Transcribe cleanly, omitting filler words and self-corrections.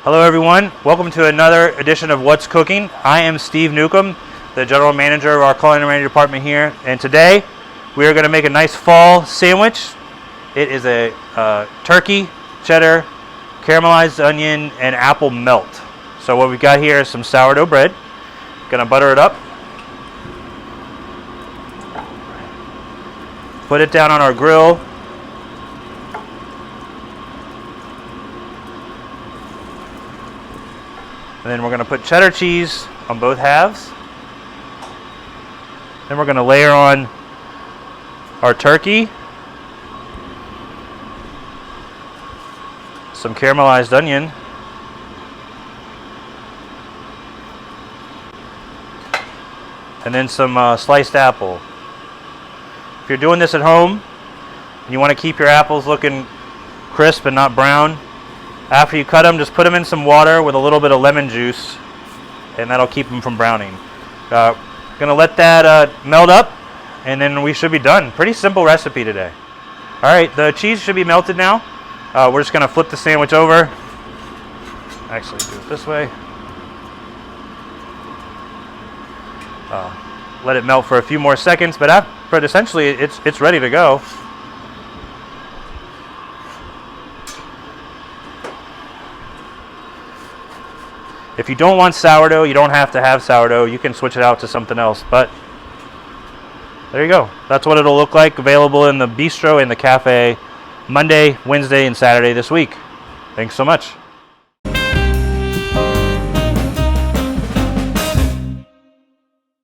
Hello everyone, welcome to another edition of What's Cooking. I am Steve Newcomb, the general manager of our culinary department here, and today we are going to make a nice fall sandwich. It is a turkey, cheddar, caramelized onion, and apple melt. So what we've got here is some sourdough bread. Going to butter it up. Put it down on our grill. And then we're going to put cheddar cheese on both halves. Then we're going to layer on our turkey, some caramelized onion, and then some sliced apple. If you're doing this at home and you want to keep your apples looking crisp and not brown, after you cut them, just put them in some water with a little bit of lemon juice, and that'll keep them from browning. Gonna let that melt up, and then we should be done. Pretty simple recipe today. All right, the cheese should be melted now. We're just gonna flip the sandwich over. Actually, do it this way. Let it melt for a few more seconds, but essentially it's ready to go. If you don't want sourdough, you don't have to have sourdough. You can switch it out to something else, but there you go. That's what it'll look like, available in the bistro and the cafe Monday, Wednesday, and Saturday this week. Thanks so much.